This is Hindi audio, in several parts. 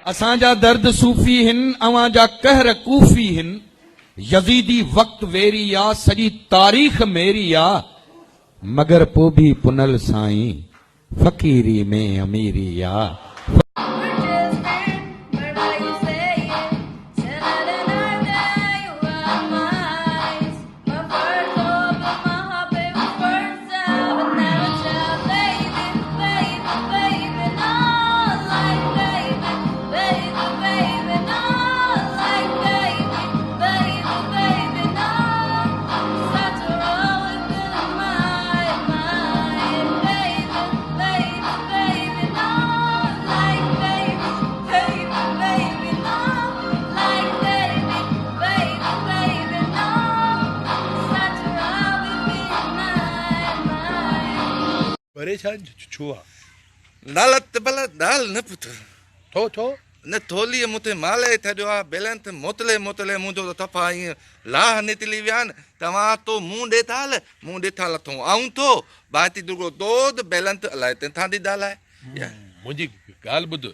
असांजा दर्द सूफ़ी हिन, अवांजा कहर कूफी हिन। यज़ीदी वक्त वेरी आ, सॼी तारीख़ मेरी आ, मगर पोइ बि पुनल साईं फ़क़ीरी में अमीरी आ। परेशान छुआ नालत भला दाल न पुत्र थो थो न थोली मुते माले थड्यो आ बेलंत मोतले मोतले मुंजो तो तफा ईअं लाह नितली विया आहिनि। तव्हां तो मूं ॾेठाल मूं ॾेठा लथो आऊं तो बाती दुगो दोद बेलंत अलाए तंहिंखां दी दाल आहे। मुंहिंजी ॻाल्हि ॿुध,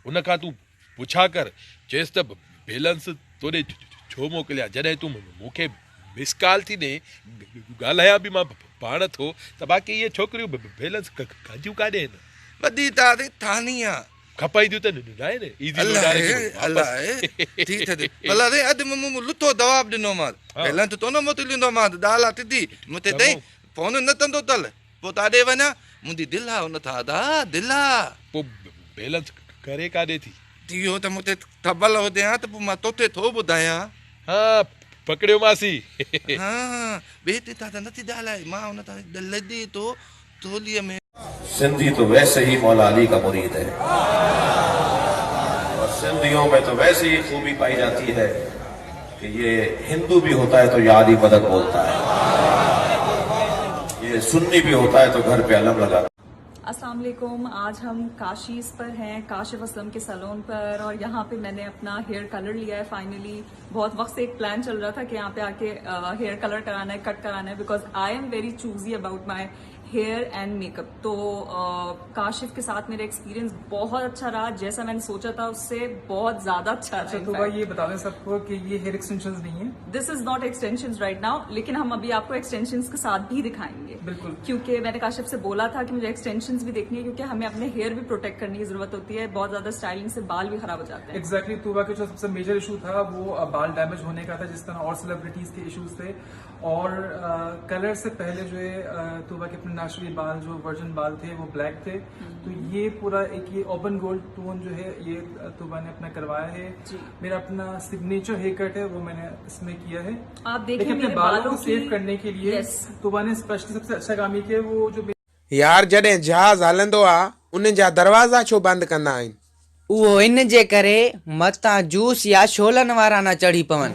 उन खां तूं पुछा कर, चएसि त बैलेंस तोॾे छो मोकिलिया। जॾहिं तूं मूंखे मिस कॉल थी ॾे, ॻाल्हायां बि मां पाण थो, त बाक़ी इहे छोकिरियूं बैलेंस कंदियूं काॾे आहिनि। वॾी तारीख़ थानी आहे खपाईंदियूं त न आहे न, भला रे अॼु मूं लुथो जवाब ॾिनोमांस बेलंत तो न मोकिलींदोमांस दाल आहे तिथी मूंखे ॾेई फोन न कंदो तल पोइ ताॾे वञा। मुंहिंजी दिलि आहे उन था दा दिलि आहे पोइ बैलेंस करे काॾे थी इहो त मूंखे ख़बर हुजां त पोइ मां तोखे थो ॿुधायां। हा पकड़ियो मासी। हा ॿिए ते त नथी ॻाल्हाए, मां हुन तां लॾे थो थोलीअ में। सिंधी तो वैसे ही मौला अली का मुरीद है और सिंधियों में तो वैसे ही खूबी पाई जाती है कि ये हिंदू भी होता है तो याद ही मदद बोलता है, ये सुन्नी भी होता है तो घर पे अलम लगाता है। अस्सलाम वालेकुम। आज हम काशीज़ पर हैं, काशिफ असलम के सैलून पर, और यहाँ पे मैंने अपना हेयर कलर लिया है फाइनली। बहुत वक्त से एक प्लान चल रहा था कि यहाँ पे आके हेयर कलर कराना है, कट कराना है, because I am very choosy about my hair and makeup. तो काशिफ के साथ मेरा एक्सपीरियंस बहुत अच्छा रहा, जैसा मैंने सोचा था उससे बहुत ज्यादा अच्छा रहा। तो भाई ये बता दें सबको कि ये हेयर एक्सटेंशंस नहीं है, this is not extensions right now, लेकिन हम अभी आपको एक्सटेंशंस के साथ भी दिखाएंगे। बिल्कुल, क्योंकि मैंने काशिफ से बोला था कि मुझे एक्सटेंशंस भी देखनी है, क्योंकि हमें अपने हेयर भी प्रोटेक्ट करने की जरूरत होती है। बहुत ज्यादा स्टाइलिंग से बाल भी खराब हो जाते हैं। एग्जैक्टली तूबा का जो सबसे मेजर इशू था वो बाल डैमेज होने का था, जिस तरह और सेलिब्रिटीज के इश्यूज थे। और कलर से पहले जो है तूबा के अपने नेचुरली बाल जो वर्जन बाल थे वो ब्लैक थे, तो ये पूरा एक ये ओपन गोल्ड टोन जो है ये तूबा ने अपना करवाया है। मेरा अपना सिग्नेचर हेयर कट है वो मैंने इसमें किया है। आप देखिए अपने बालों को सेव करने के लिए तूबा ने स्पेशली सबसे अच्छा काम ये किया वो जो यार जॾहिं जहाज हलंदो आ उन जा दरवाज़ा छो बंद कंदा आहिनि? उहो इन जे करे मतां जूस या छोलनि वारा न चढ़ी पवनि।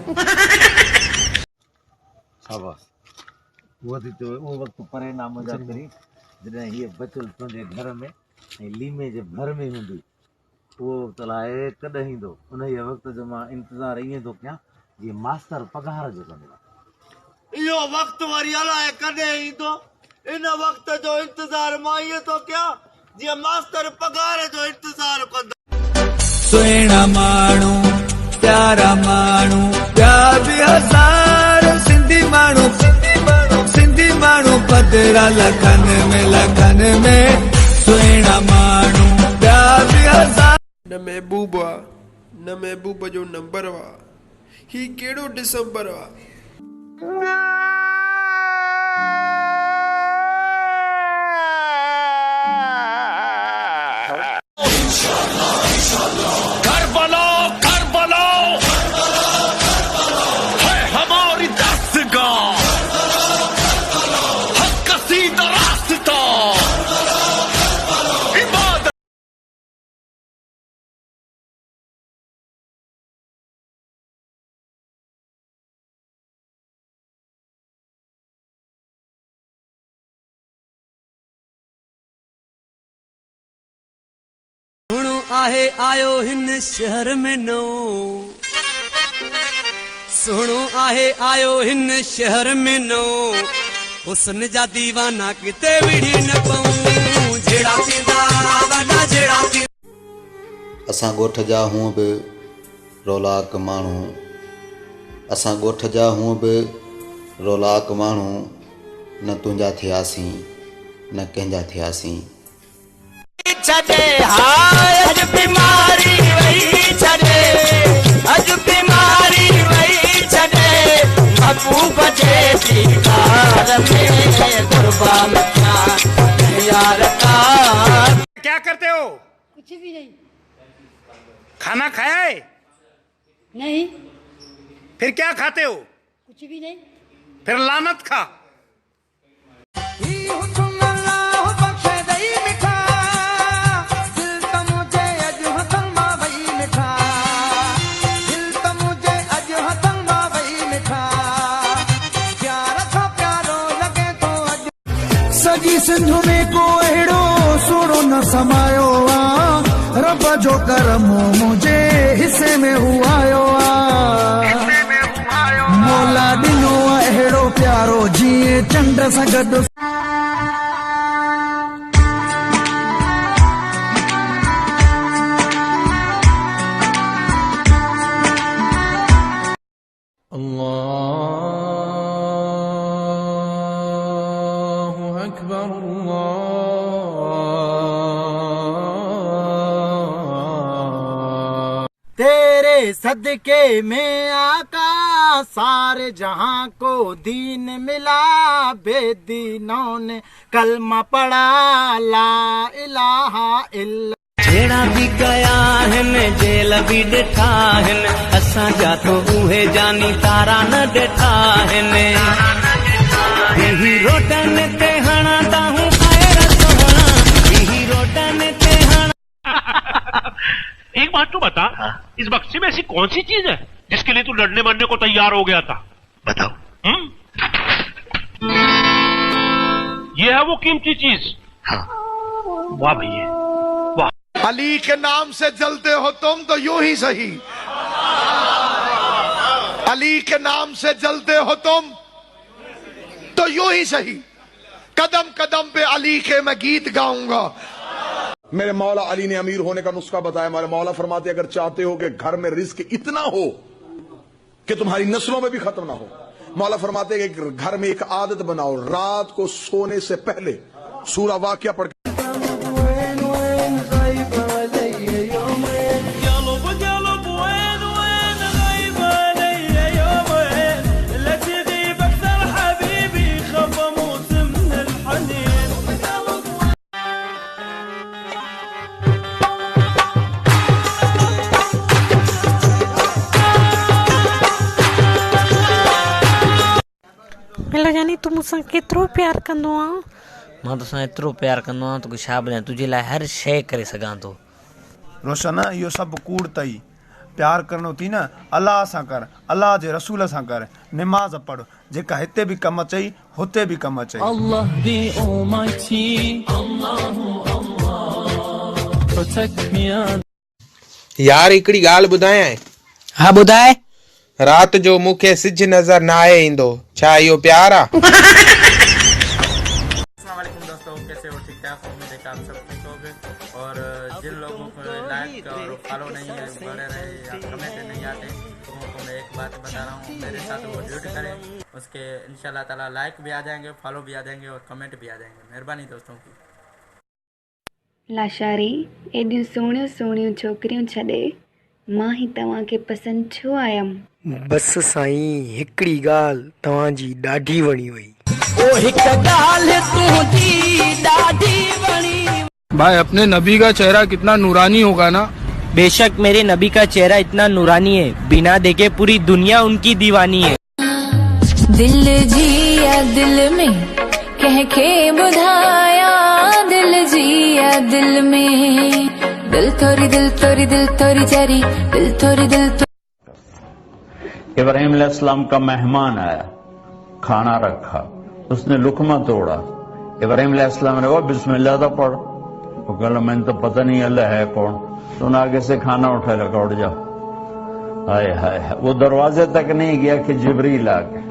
वो वक्त परे नाम जा करी जॾहिं हीअ बचल तुंहिंजे घर में ऐं लीमे जे भर में हूंदी, उहो वक़्तु अलाए कॾहिं ईंदो। उन ई वक़्त जो मां इंतज़ारु ईअं थो कयां जीअं मास्तर पघार जो कंदो आहे। इहो वक़्तु वरी अलाए कॾहिं ईंदो, इन वक़्त जो इंतज़ारु मां ईअं थो कयां जीअं मास्तर पघार जो इंतज़ारु कंदो। सुहिणा माण्हू प्यारा माण्हू प्यार बि हज़ार सिंधी माण्हू पधरा लखनि में सुहिणा माण्हू प्यार बि हज़ार। न महबूब आ न महबूब जो नंबर वा, ही कहिड़ो डिसंबर वा। आहे आयो हिन शहर में नो, सुहिणो आहे आयो हिन शहर में नो, हुस्न जा दीवाना किते विढ़ी न पऊं, जहिड़ा थींदा वॾा जहिड़ा थींदा। असां ॻोठ जा हूअं बि रौलाक माण्हू, असां ॻोठ जा हूअं बि रौलाक माण्हू, न तुंहिंजा थियासीं न कंहिंजा थियासीं। छॾे हाय अॼु बीमारी वई छॾे, अॼु बीमारी वई छॾे, महबूब जे दीदार में कुर्बान यार का। क्या करते हो? कुछ भी नहीं। खाना खाया है? नहीं। फिर क्या खाते हो? कुछ भी नहीं। फिर लानत खा। सजी सिंध में को अहिड़ो सोड़ो न समायो आ, रब जो करम मुझे हिस्से में हुआयो आ, मौला ॾिनो अहिड़ो प्यारो जीअं चंड सां गॾु। तेरे सदके में आका सारे जहां को दीन मिला, बेदीनों ने कलमा पढ़ा ला इलाहा इल्ला। जेड़ा भी गया हिन जेल भी ॾिठा हिन, असां जा तो उहे जानी तारा न ॾिठा हिन। ही रोटन ते हणा ताहूं ख़ैर सोहणा, ही रोटन ते हणा। एक बात तो बता, इस बक्से में ऐसी कौन सी चीज है जिसके लिए तू लड़ने मरने को तैयार हो गया था? बताओ। ये है वो कीमती चीज। हाँ। वाह भैया वाह। अली के नाम से जलते हो तुम तो यूं ही सही, अली के नाम से जलते हो तुम तो यूं ही सही, कदम कदम पे अली के मैं गीत गाऊंगा। मेरे मौला अली ने अमीर होने का नुस्खा बताया। हमारे मौला फरमाते अगर चाहते हो कि घर में रिस्क इतना हो कि तुम्हारी नस्लों में भी खत्म ना हो, मौला फरमाते कि घर में एक आदत बनाओ, रात को सोने से पहले सूरा वाक़िया पढ़। यानी तू मुझसे केतिरो प्यार कंदो आ? मां तोसां एतिरो प्यार कंदो आहियां, तोखे छा ॿुधायां, तुंहिंजे लाइ हर शइ करे सघां थो। रोशन इहो सभु कूड़ अथई। प्यार करणो थी न अलाह सां कर, अलाह जे रसूल सां कर, निमाज़ पढ़, जेका हिते बि कमु अचई हुते बि कमु अचई। यार हिकिड़ी ॻाल्हि ॿुधायां? हा ॿुधाए। रात जो मूंखे सिज नज़र न आए ईंदो, छा इहो प्यार आ? दोस्तों कैसे हो? ठीक ठाक, उम्मीद है कि आप सब ठीक होंगे। और जिन लोगों को लाइक और फॉलो नहीं है, बड़े रहे या कमेंट नहीं आते, तो उनको मैं एक बात बता रहा हूँ, मेरे साथ वो ड्यूट करें, उसके इंशाल्लाह ताला लाइक भी आ जाएंगे, फॉलो भी आ जाएंगे और कमेंट भी आ जाएंगे। मेहरबानी दोस्तों की। लाशारी एॾियूं सुहिणियूं सुहिणियूं छोकिरियूं छॾे मां ही तव्हांखे पसंदि छो आयमि? बस साईं, हिकिड़ी ॻाल्हि तव्हांजी ॾाढी वणी वई। ओ हिक ॻाल्हि तुंहिंजी ॾाढी वणी। भाई अपने नबी का चेहरा कितना नूरानी होगा ना? बेशक मेरे नबी का चेहरा इतना नूरानी है, बिना देखे पूरी दुनिया उनकी दीवानी है। दिल जिया दिल में कह के बुधाया, दिल जिया दिल में, दिल थोड़ी जारी, दिल थोड़ी इब्राहिम अलैहिस्सलाम का मेहमान आया, खाना रखा, उसने लुकमा तोड़ा, इब्राहिम अलैहिस्सलाम ने वो बिस्मिल्लाह तो पढ़, वो कहला मैंने तो पता नहीं अल्लाह है कौन, तो आगे से खाना उठा लगा, उठ जाओ। हाय हाय, वो दरवाजे तक नहीं गया कि जिब्रील आ गए।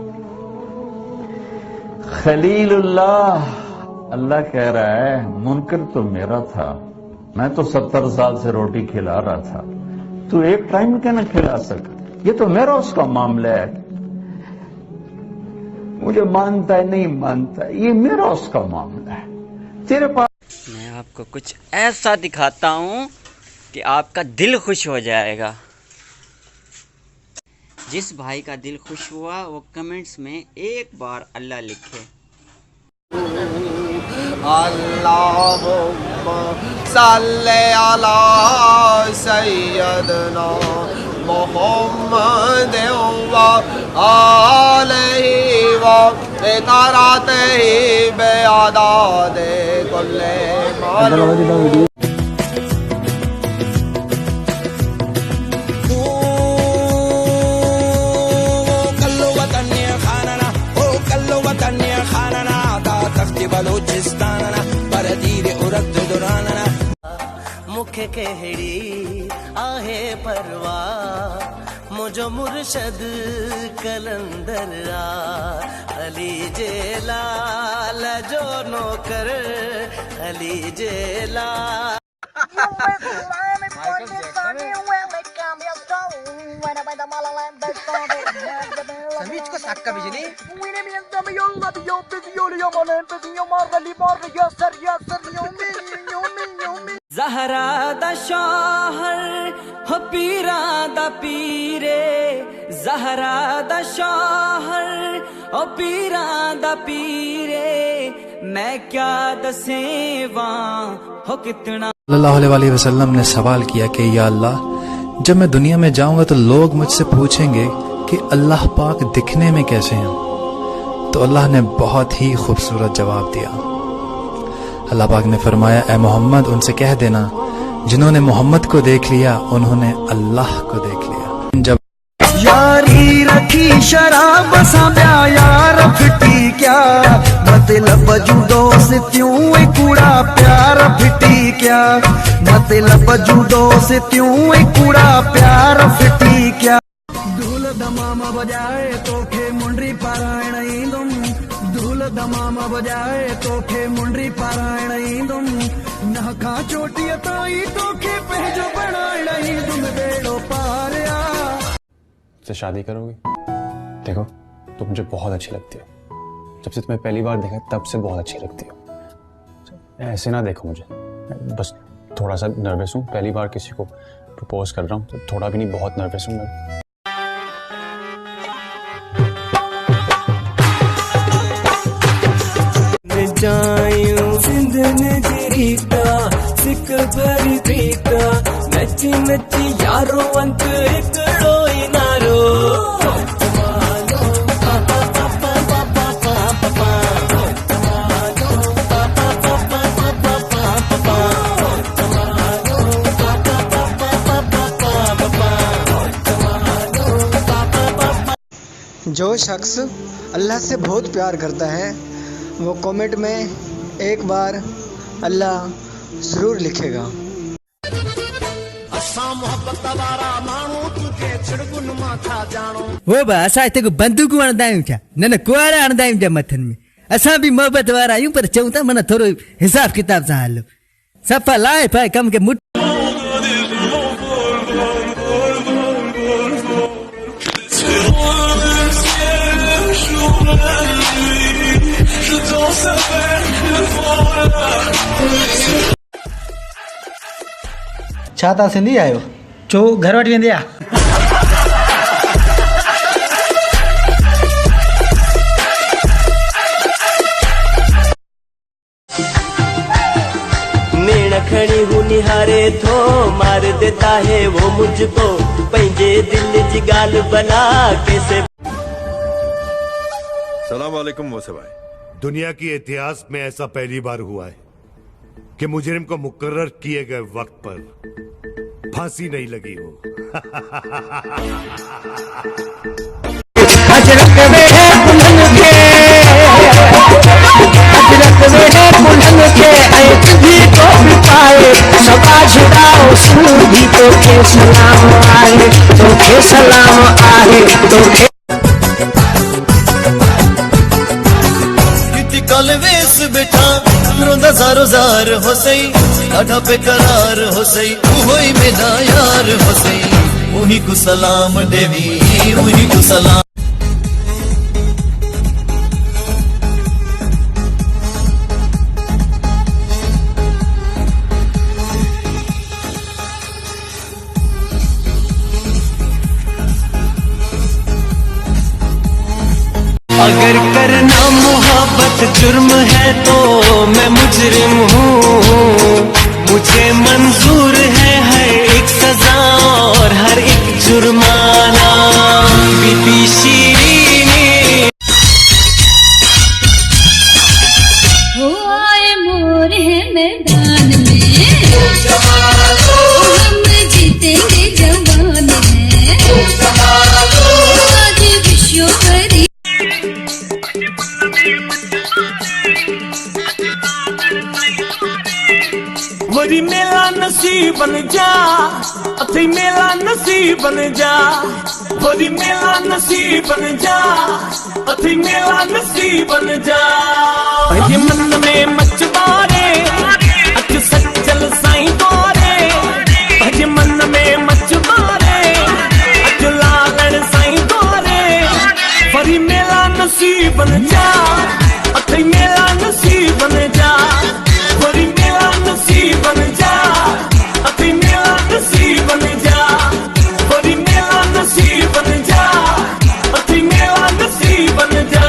खलीलुल्लाह, अल्लाह कह रहा है मुनकर तो मेरा था, मैं तो 70 साल से रोटी खिला रहा था, तू एक टाइम क्या ना खिला सका? ये तो मेरा उसका मामला है। मुझे मानता है नहीं मानता है, ये मेरा उसका मामला है। तेरे पास मैं आपको कुछ ऐसा दिखाता हूँ कि आपका दिल खुश हो जाएगा। जिस भाई का दिल खुश हुआ वो कमेंट्स में एक बार अल्लाह लिखे। अल्लाहुम्मा सल्ले अला सय्यदना मुहम्मद व आलिहि व इतारतिहि बिअदादि कुल्ले मालूम। मुखे कहड़ी आहे परवा मुझो मुर्शद कलंदर अली जेलाल जो नौकर अली जेलाल। को सक्का बिजली ज़हरा दा शौहर हो पीरा दा पीरे, ज़हरा दा शौहर हो पीरा दा पीरे, मैं क्या दसेवा हो कितना। सल्लल्लाहु अलैहि वसल्लम ने सवाल किया कि या अल्लाह, जब मैं दुनिया में जाऊंगा तो लोग मुझसे पूछेंगे कि अल्लाह पाक दिखने में कैसे हैं? तो अल्लाह ने बहुत ही खूबसूरत जवाब दिया। अल्लाह पाक ने फरमाया, ए मोहम्मद उनसे कह देना, जिन्होंने मोहम्मद को देख लिया उन्होंने अल्लाह को देख लिया। जब यारी रखी शराब साम्या यार फिटी क्या, मतलब जुदो से त्यों कूड़ा प्यार फिटी क्या, मतलब जुदो से त्यों कूड़ा प्यार फिटी क्या। धूल दमामा बजाए तोखे मुंडरी पारायण ईंदुम, धूल दमामा बजाए तोखे मुंडरी पारायण ईंदुम, नखा चोटिय ताई तोखे पंहिंजो बणाइण ईंदुम बेड़ो पारिया। से शादी करोगी? देखो तुम मुझे बहुत अच्छी लगती हो, जब से तुम्हें पहली बार देखा तब से बहुत अच्छी लगती हो। ऐसे ना देखो मुझे, बस थोड़ा सा नर्वस हूँ, पहली बार किसी को प्रपोज कर रहा हूँ, तो थोड़ा भी नहीं बहुत नर्वस हूँ मैं। सिक भरी प्रीता नची नची यारो अंत एकड़ो ही नारो। जो शख्स अल्लाह से बहुत प्यार करता है वो कमेंट में एक बार अल्लाह जरूर लिखेगा। वो बा असा इते को बंदूक वणदायूं छा न कुआरा हणदायूं छा मथन में। असा भी मोहब्बत वारा आहियूं पर चऊं था मन थोरो हिसाब किताब सां हलो। सफ़ा लाए पाए कम के मुठ छा तव्हां सिंधी आहियो? छो घर वठी वेंदे आ? मेण खड़ी हूँ निहारे थो मार देता है वो मुझको पंहिंजे दिल जी गाल बना कैसे। सलाम वालेकुम मोसे भाई। दुनिया की इतिहास में ऐसा पहली बार हुआ है कि मुजरिम को मुकर्रर किए गए वक्त पर फांसी नहीं लगी हो। कल वेस बेटा रोंदा ज़ारो ज़ार हो सही ॾाढा बेकरार हो सही उहोई मेरा यार हो सही उही को सलाम देवी उही को सलाम अगर करना मोहब्बत जुर्म है तो मैं मुजरिम हूँ मुझे मंजूर है हर एक सजा और हर एक जुर्माना बीबी शीरीनी हो आए मोर है मैदान में हम जीतेंगे जवान में आज विश्वकरी वरी मेला नसीब बन जा अथई मेला नसीब बन जा वरी मेला नसीब बन जा अथई मेला नसीब बन जा ये मन में मचवारे अच सचल साईं द्वारे ये मन में मचवारे अच लालण साईं द्वारे वरी मेला नसीब बन जा अथई मेला नसीब बन जा वरी मेला नसीब बन जा अथई मेला नसीब बन जा वरी मेला नसीब बन जा अथई मेला नसीब बन जा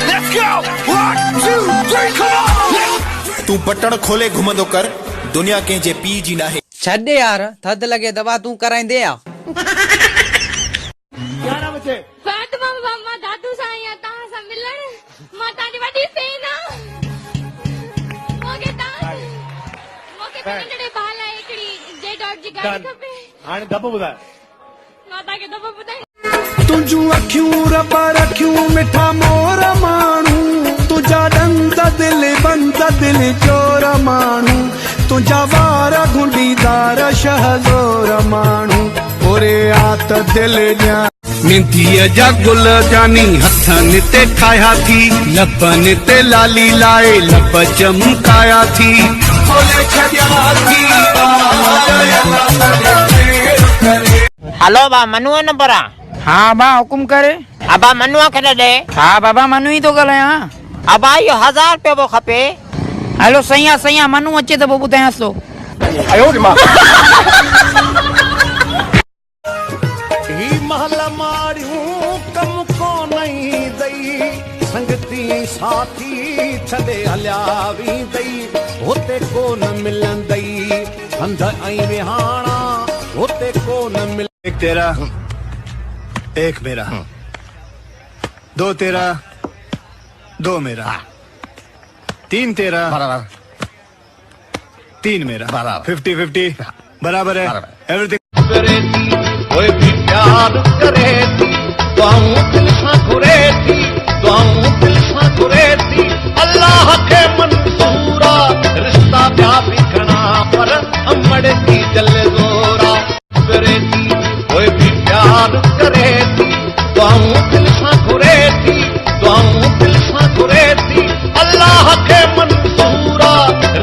Let's go 1 2 3 come on तू बटन खोले घुमंदो कर दुनिया के जे पी जी ना है छॾ यार थद लगे दवा तू कराईंदे आ 11 बजे फातिमा मम्मा दादू साईं तव्हां सां मिलण मां तव्हांजी वॾी फैन आहियां मूंखे नंढड़े बाल आहे हिकिड़ी जे डॉट जी गाड़ी खपे हाणे दॿ ॿुधाए मां तव्हांखे दॿो ॿुधायां तुझू अखियूं रब रखियूं मिठा मोर माण्हू तुझा ॾंद दिल बंद दिल चोर माण्हू तुझा वार गुंडीदार शहज़ोर माण्हू ओरे आत दिल ॼा मेंदीअ जा गुल जानी हथनि ते ठाहिया थी लबनि ते लाली लाए लब चमकाया थी खोले छॾिया थी हेलो बा मनु नंबर हाँ बा हुकुम करे अबा मनुआ के दे हाँ बाबा मनु ही तो गलाया अबा यो 1000 रुपया वो खपे हेलो सैया सैया मनु अचे तो ॿुधायांसि तो आयो रे मां ही महल मारियूं कम को नहीं दई संगती साथी छॾे हलिया वेंदई होते को न मिलंदई हंध ऐं विहाणा होते को न मिल एक तेरा एक मेरा 2 तेरा 2 मेरा 3 तेरा 3 मेरा 50-50 बराबर है एवरीथिंग कोई भी प्यार करे दुआऊं दिल सां घुरे थी दुआऊं दिल सां घुरे थी अल्लाह के मंसूरा रिश्ता ॿिया बि घणा पर अमड़ की जल ज़ोरा करे थी कोई भी प्यार करे थी दुआऊं दिल सां घुरे थी दुआऊं दिल सां घुरे थी अल्लाह के मंसूरा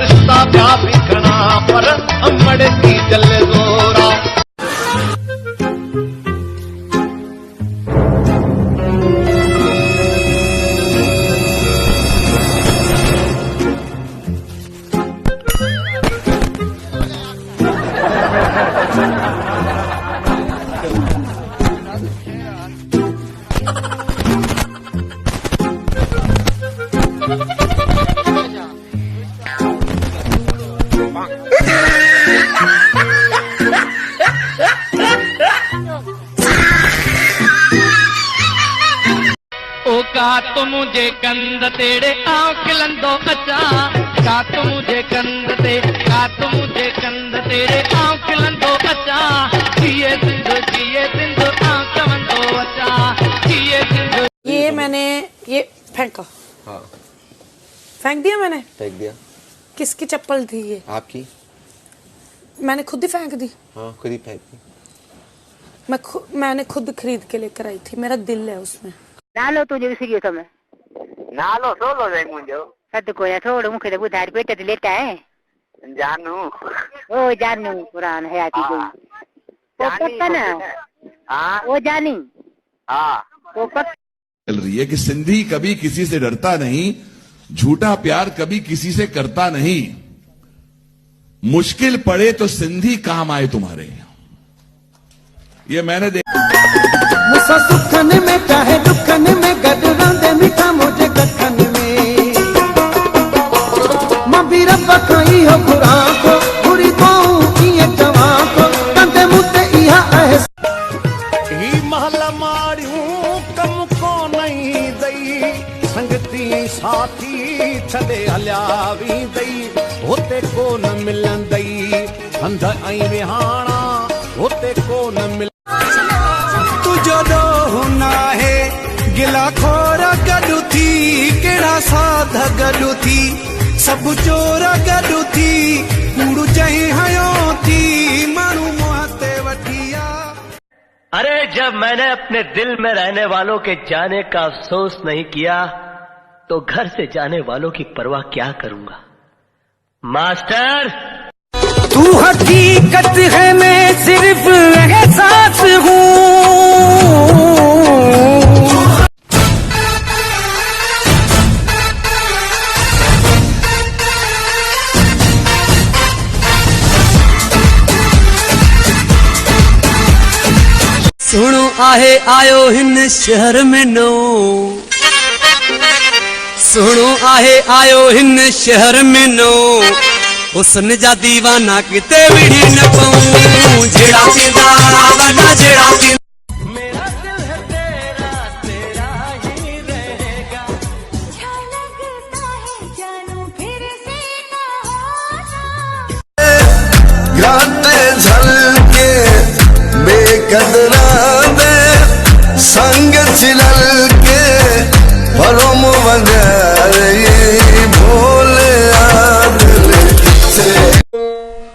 रिश्ता ॿिया बि घणा पर अमड़ की जल ज़ोरा का मुझे कंद तेरे आंखलंदो अचा का मुझे कंद ते का मुझे कंद तेरे आंखलंदो अचा जिए सिंधु आंखलंदो ये मैंने ये फेंका। हाँ फेंक दिया मैंने। फेंक दिया। किसकी चप्पल थी ये? आपकी। मैंने खुद ही फेंक दी। हाँ खुद ही फेंक दी। मैंने खुद खरीद के लेकर आई थी, मेरा दिल है उसमें। नालो तुझे सीरियो समय नालो सोलो रे मुंजो सत को या छोड़ मुखे तो बुधार पेट ते लेता है जानू ओ जानू कुरान है आती गई वो पक्का ना। हाँ वो जानी। हाँ वो पक्का चल रही है कि सिंधी कभी किसी से डरता नहीं, झूठा प्यार कभी किसी से करता नहीं, मुश्किल पड़े तो सिंधी काम आए तुम्हारे। ये मैंने मुसा सुखन में चाहे दुखन में गड रांदे मिठा मुझे कखन में मां भी रब खाई हो खुरा को बुरी पाऊं ये जवा को कंदे मुते इहा एहस ही महल मारियूं कम को नहीं दई संगती साथी छदे हलियावी दई होते को न मिलंदई अंध ऐं विहाणा होते को न मिल तुझो ॾोह नाहे गिला खोर गॾु थी कहिड़ा साध गॾु थी सभु चोर गॾु थी कूड़ चई हयो थी माण्हू मुंहं ते वठी आ। अरे जब मैंने अपने दिल में रहने वालों के जाने का अफसोस नहीं किया तो घर से जाने वालों की परवाह क्या करूंगा। मास्टर तू हकीकत है मैं सिर्फ एहसास हूँ। सुनो आहे आयो हिन शहर में नो सुनो आहे आयो हिन शहर में नो हुस्न जा दीवाना किते विड़ी न पाऊं जेड़ा थींदा वॾा जेड़ा थींदा मेरा दिल है तेरा तेरा ही रहेगा अच्छा लगता है जानू फिर से ना होना गाते झलके बेकदरा दे संग चिलल के भरोम वगैरह भोले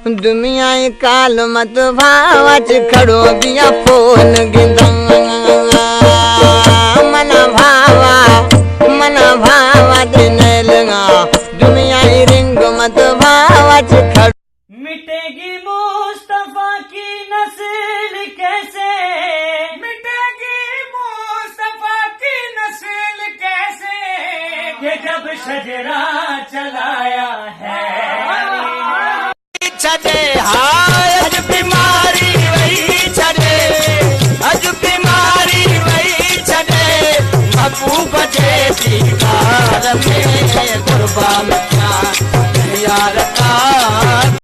दुनिया काल मत भावच खड़ो दिया फोन गिंदा मना भावा दिन लगा दुनिया रिंग मत भावच खड़ो मिटेगी मुस्तफा की नस्ल कैसे मिटेगी मुस्तफा की नस्ल कैसे ये जब शजरा